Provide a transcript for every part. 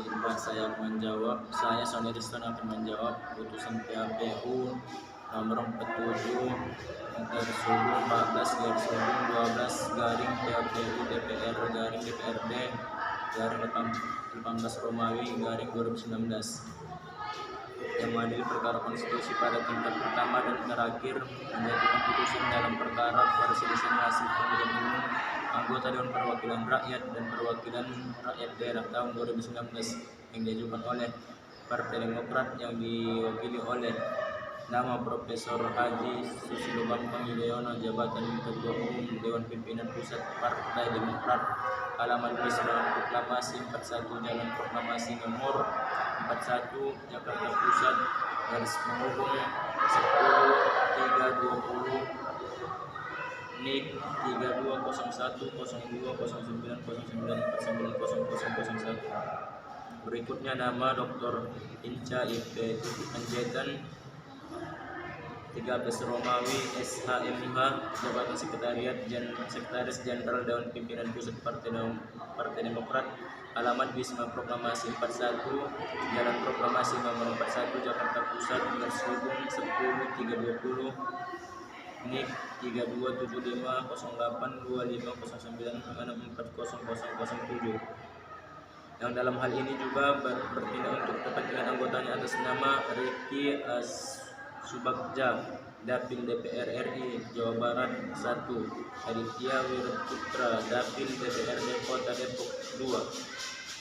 Indra saya akan menjawab. Saya Sony Riston akan menjawab putusan PAPU nomor 47 garis 14 garis 12 garing PAPU DPR garing DPRD garing 18 Romawi garing 2019 yang mengadili perkara konstitusi pada tingkat pertama dan terakhir menjatuhkan putusan dalam perkara perselisihan hasil pemilihan umum anggota Dewan Perwakilan Rakyat dan Perwakilan Rakyat Daerah tahun 2019 yang diajukan oleh Partai Demokrat yang diwakili oleh nama Profesor Haji Susilo Bambang Yudhoyono, jabatan Ketua Umum Dewan Pimpinan Pusat Partai Demokrat, alamat Wisma Proklamasi 41 Jalan Proklamasi nomor 41 Jakarta Pusat, garis penghubung 10 320 NIK 3201020909490001. Berikutnya nama Dr. Inca IP Panjaitan 13 Romawi SHMH, jabatan Sekretaris Jenderal Dewan Pimpinan Pusat Partai Demokrat, alamat Wisma Proklamasi 41 Jalan Proklamasi nomor 41 Jakarta Pusat, garis hubung 10 320 NIK 3275082509640007, yang dalam hal ini juga bertindak untuk kepentingan anggotanya atas nama Riki Subagja, Dapil DPR RI Jawa Barat 1, Aditya Wirputra, Dapil DPRD Kota Depok 2,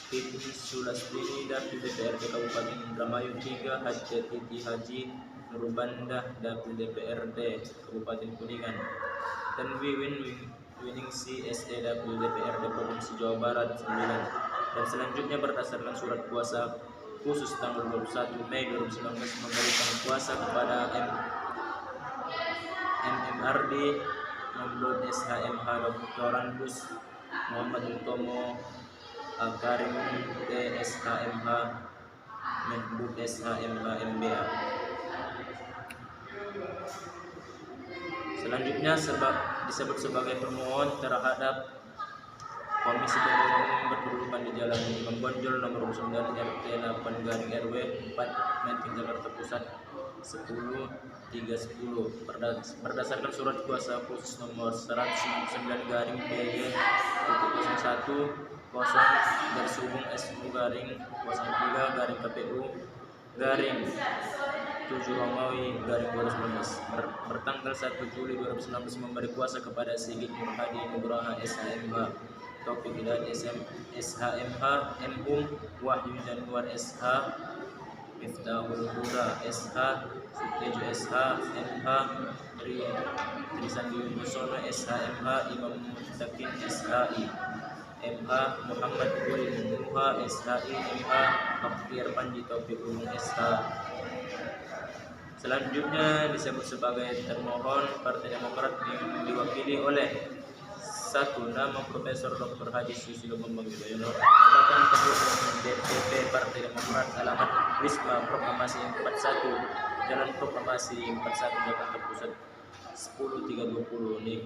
Titi Sulastini, Dapil DPRD Kabupaten Indramayu 3, Haji Nurbandah, Dapil DPRD Kabupaten Kuningan, dan Winingsi SE, Dapil DPRD Provinsi Jawa Barat 9. Dan selanjutnya berdasarkan surat kuasa khusus tanggal 21 Mei 2019 memberikan kuasa kepada MMRD Nomblod SHMH Dr. Randus Muhammad Utomo Karim SHMH Menbud SHMH MBA. Selanjutnya disebut sebagai permohon terhadap Komisi Pemilihan Umum berkedudukan di Jalan Imam Bonjol nomor 9 RT 8 garing RW 4 Menteng Jakarta Pusat 10/3/10 berdasarkan surat kuasa khusus nomor 199 garing PY 01 garis hubung SU garing 03 garing KPU garing 7 Romawi garing 2019 bertanggal 1 Juli 2019 memberi kuasa kepada Sigit Nurhadi Nugraha SHMH, Taufik Hidayat SHMH, Wahyu Januar SH, Miftahul Hura SH, Sutejo SHMH, Trisandi Winusono SHMH, Imam Mutakin SHI MH, Muhammad Ulin Nuha SHI MH, Fakir Panji Taufik Ulung SH. Selanjutnya disebut sebagai termohon Partai Demokrat yang diwakili oleh 1. Nama Profesor Dr. Haji Susilo Bambang Yudhoyono, jabatan Ketua Umum DPP Partai Demokrat, alamat Wisma Proklamasi 41 Jalan Proklamasi 41 Jakarta Pusat 10 320 NIK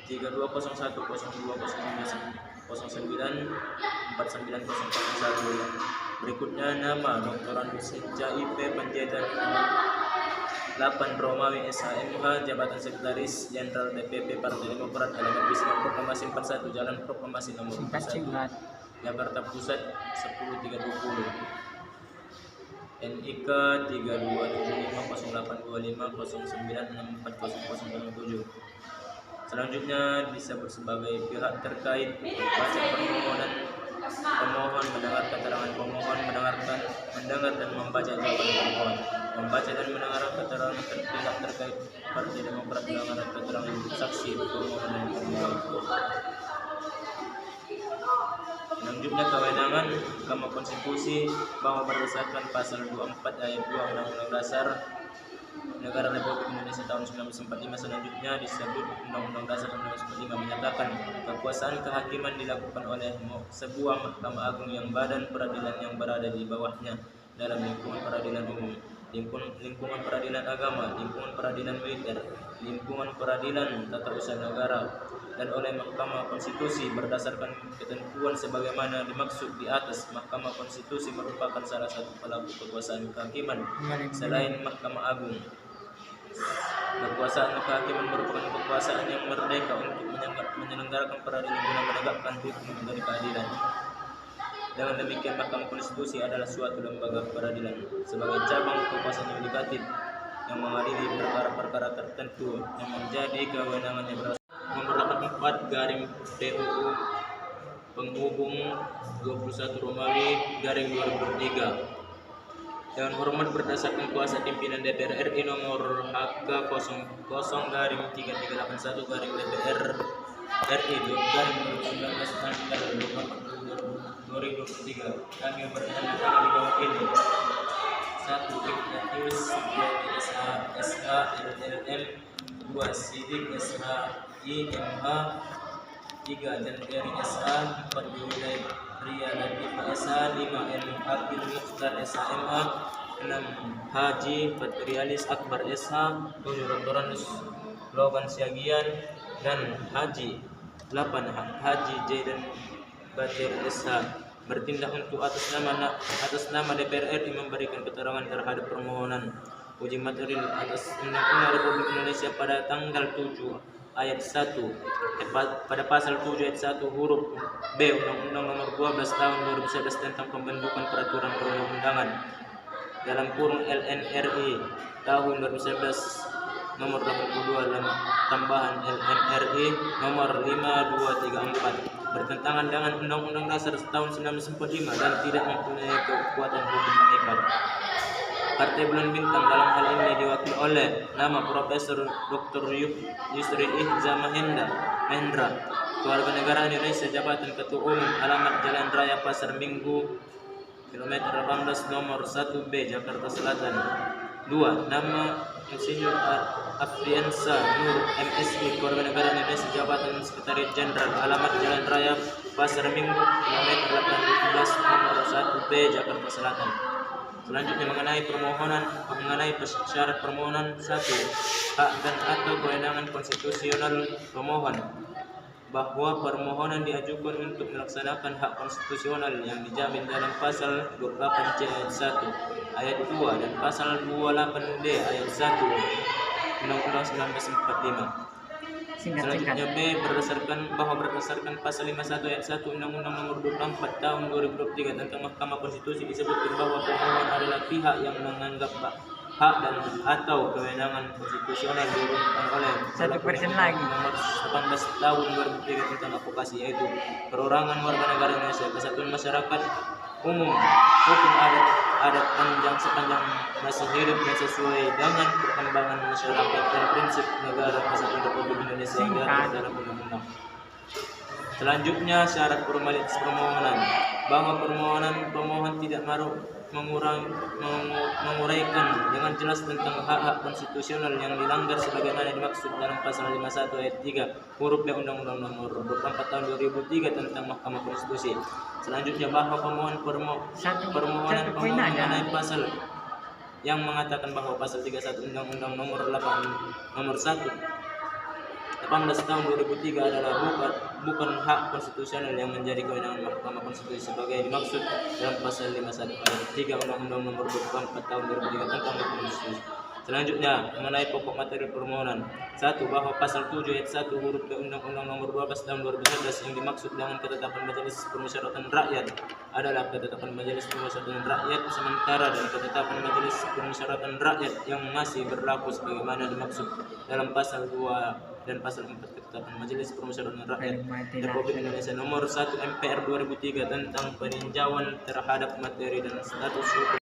32010209490001. Berikutnya nama Dr. Randus Inca IP Panjaitan 8 Romawi SHMH, jabatan Sekretaris Jenderal DPP Partai Demokrat, alamat Wisma Proklamasi 41 Jalan Proklamasi nomor 41 Jakarta Pusat 10 320 NIK 3275082509640007. Selanjutnya disebut sebagai pihak terkait membaca permohonan pemohon, mendengar keterangan pemohon, mendengar dan membaca jawaban pemohon, membaca dan mendengar keterangan pihak terkait Partai Demokrat, mendengar keterangan saksi pemohon dan pemohon. Selanjutnya kewenangan Mahkamah Konstitusi bahwa berdasarkan pasal 24 ayat 2 Undang-Undang Dasar Negara Republik Indonesia tahun 1945, selanjutnya disebut Undang-Undang Dasar 1945, menyatakan kekuasaan kehakiman dilakukan oleh sebuah Mahkamah Agung yang badan peradilan yang berada di bawahnya dalam lingkungan peradilan umum. lingkungan peradilan agama, lingkungan peradilan militer, lingkungan peradilan tata usaha negara, dan oleh Mahkamah Konstitusi berdasarkan ketentuan sebagaimana dimaksud di atas. Mahkamah Konstitusi merupakan salah satu pelaku kekuasaan kehakiman selain Mahkamah Agung. Kekuasaan kehakiman merupakan kekuasaan yang merdeka untuk menyelenggarakan peradilan guna menegakkan hukum dari keadilan. Dengan demikian, Mahkamah Konstitusi adalah suatu lembaga peradilan sebagai cabang kekuasaan yudikatif yang mengadili perkara-perkara tertentu yang menjadi kewenangannya berdasarkan Nomor 84 garing PUU penghubung 21 Romawi garing 2003. Dengan hormat berdasarkan kuasa pimpinan DPR RI nomor HK 00 garing 3381 garing DPR RI garing 2019 tanggal 2023, kami bertanda di bawah ini. 1. Ignatius Supriyadi SH LLM. 2. Sidik SH IMH. 3. Janteri SH. 4. Ria Latifah SH. 5. M. Akil Mukhtar SHMA. 6. Haji Patrialis Akbar SH. 7. Dr. Logan Siagian dan Haji. 8. Haji Jaidan Batir SH bertindak untuk atas nama DPR RI memberikan keterangan terhadap permohonan uji material atas Undang-Undang Republik Indonesia pada tanggal 7 ayat 1 pada pasal 7 ayat 1 huruf B Undang-Undang Nomor 12 Tahun 2011 tentang pembentukan peraturan perundang-undangan dalam kurung LNRI tahun 2011 nomor 82 tambahan LNRI nomor 5234 bertentangan dengan Undang-Undang Dasar tahun 1945 dan tidak mempunyai kekuatan hukum mengikat. Partai Bulan Bintang dalam hal ini diwakili oleh nama Profesor Dr. Yusri Ihza Mahendra, Keluarga Negara Indonesia, jabatan Ketua Umum, alamat Jalan Raya Pasar Minggu, kilometer 18 nomor 1B, Jakarta Selatan. 2. Nama Insinyur Afriansa Nur MSI, Keluarga Negara Indonesia, jabatan Sekretariat Jenderal, alamat Jalan Raya Pasar Minggu, kilometer 18 nomor 1B, Jakarta Selatan. Selanjutnya mengenai syarat permohonan. 1. Hak dan atau kewenangan konstitusional pemohon, bahwa permohonan diajukan untuk melaksanakan hak konstitusional yang dijamin dalam pasal 28C ayat 1 ayat 2 dan pasal 28D ayat 1 Undang-Undang 1945. Selanjutnya B. Berdasarkan pasal 51 ayat 1 Undang-Undang Nomor 24 Tahun 2023 tentang Mahkamah Konstitusi disebutkan bahwa pemohon adalah pihak yang menganggap hak dan atau kewenangan konstitusional diurungkan oleh Nomor 18 Tahun 2003 tentang advokasi, yaitu perorangan warga negara Indonesia, kesatuan masyarakat umum, hukum adat sepanjang masih hidup dan sesuai dengan perkembangan masyarakat dan prinsip negara kesatuan Republik Indonesia yang diatur dalam undang-undang. Selanjutnya syarat formalitas permohonan, bahwa pemohon tidak menguraikan dengan jelas tentang hak-hak konstitusional yang dilanggar sebagaimana dimaksud dalam pasal 51 ayat 3 huruf B Undang-Undang Nomor 24 Tahun 2003 tentang Mahkamah Konstitusi. Selanjutnya bahwa permohonan mengenai pasal yang mengatakan bahwa pasal 31 Undang-Undang Nomor 1 18 tahun 2003 adalah bukan hak konstitusional yang menjadi kewenangan Mahkamah Konstitusi sebagai dimaksud dalam pasal 51 ayat 3 Undang-Undang Nomor 24 tahun 2003 tentang Mahkamah Konstitusi. Selanjutnya mengenai pokok materi permohonan. 1. Bahwa pasal 7 ayat 1 huruf B Undang-Undang Nomor 12 tahun 2011 yang dimaksud dengan ketetapan Majelis Permusyawaratan Rakyat adalah ketetapan Majelis Permusyawaratan Rakyat sementara dan ketetapan Majelis Permusyawaratan Rakyat yang masih berlaku sebagaimana dimaksud dalam pasal 2 dan pasal 4 ketetapan Majelis Permusyawaratan Rakyat Republik Indonesia Nomor 1 MPR 2003 tentang peninjauan terhadap materi dan status hukum